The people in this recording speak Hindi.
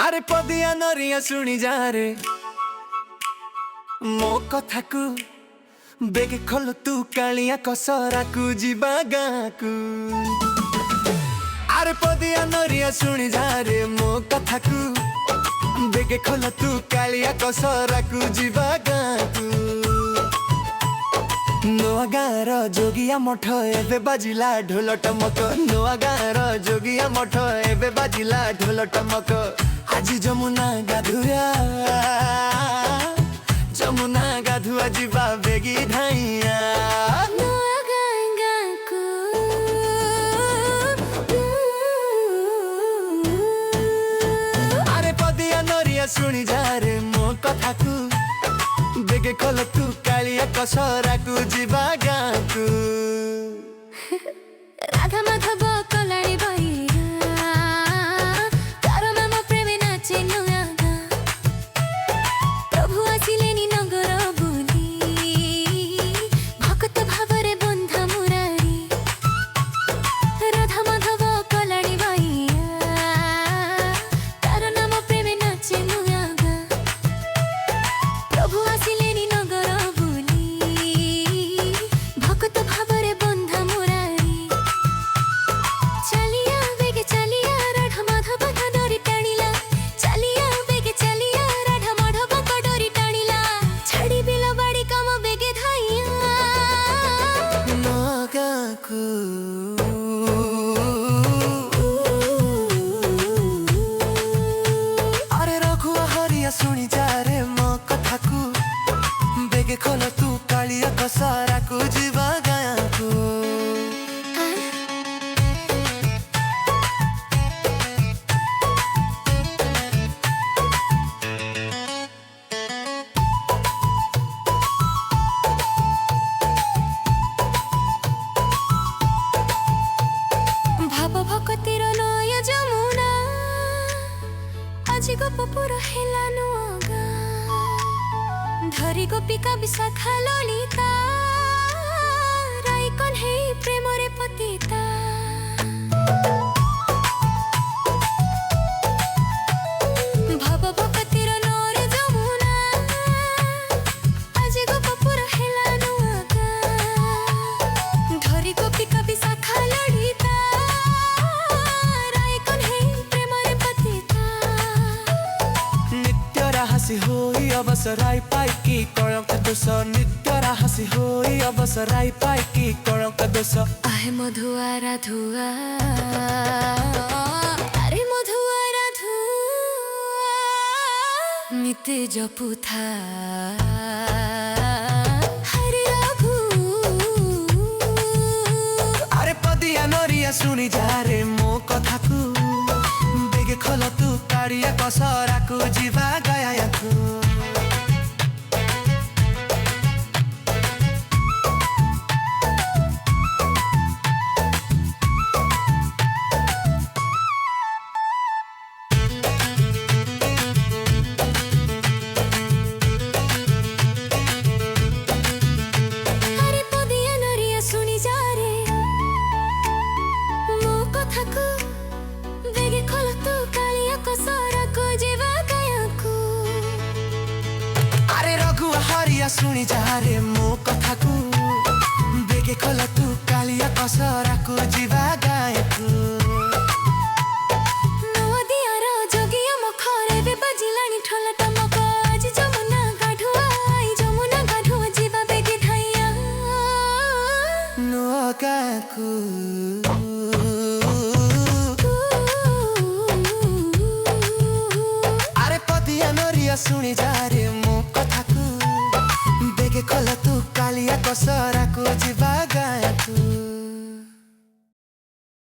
आरे पदिया नरिया शुणी जा रे मो कथा को बेगे खोल तू कालिया कसरा को जीवा गाँ को। आरे पदिया नरिया शुणी जा रे मो कथा को बेगे खोल तू कालिया कसरा को जीवा गाँ को। नुआ गाँर जोगिया मठ एबे बाजिला ढोल टमक। नुआ गाँर जोगिया मठ एबे बाजिला ढोल टमक। आज जमुना गाधुआ जमुना गाधुआ जीवा बेगी धाइया। आरे पदिया नरिया शुणी जा रे मो कथा को बेगे खोल तू कालिया कसरा को जीवा गाँ को। राधा माधव कलाड़ी भैया तारो नाम प्रेमे नाचे नुआ गाँ। प्रभु आसिलेनी नगर बुली भक्त भावरे बंधा मुरारी। राधा माधव कलाड़ी भैया तारो नाम प्रेमे नाचे नुआ गाँ। प्रभु आसिलेनी नगर बुली भक्त भावरे बंधा मुरारी। चलिया बेगे चलिया राधा माधव का डोरी टाणिला। चलिया बेगे चलिया राधा माधव का डोरी टाणिला। छड़ी बिलो बाड़ी काम बेगे धाइया। नगा को अरे रघुआ हरिया शुणी जा रे मो कथा को बेगे खोल तू कालिया कसरा को जीवा गाँ को। भाव भक्तिर नय जमुना আজি गोपपुर हेला नुआ गाँ। धरी गोपिका विशाखा ललिता राई कन्हे प्रेमरे पतिता। भाव भक्तिर नय जमुना আজি गोपपुर हेला नुआ गाँ। धरी गोपिका विशाखा ललिता राई कन्हे प्रेमरे पतिता। नित्य राहसी होई अवसराई पाई की कलंक दोष। नित्य राहसी होई अवसराई पाई की कलंक दोष। आहे मधुआ राधुआ अरे मधुआ राधुआ नित्य जपुथा हरे रघु। अरे पदिया नरिया शुणी जा रे मो कथा को बेगे खोल तू कालिया कसरा को जीवा गाँ को। अरे पदिया नरिया शुणी जा रे मो कथा को बेगे खोल तू कालिया कसरा को जीवा गाँ को। अरे रघुआ हरिया शुणी जा रे मो कथा को बेगे खोल तू कालिया कसरा को जीवा गाँ को। नदियार जोगिया मखरे बे बाजिलानी ठोल टमक। आज जमुना गाधुआ आई जमुना गाधुआ जीवा बेगे धाइया। नगा को अरे पदिया नरिया शुणी जा रे मो कथा को बेगे खोल तू कालिया कसरा को जीवा गाँ को।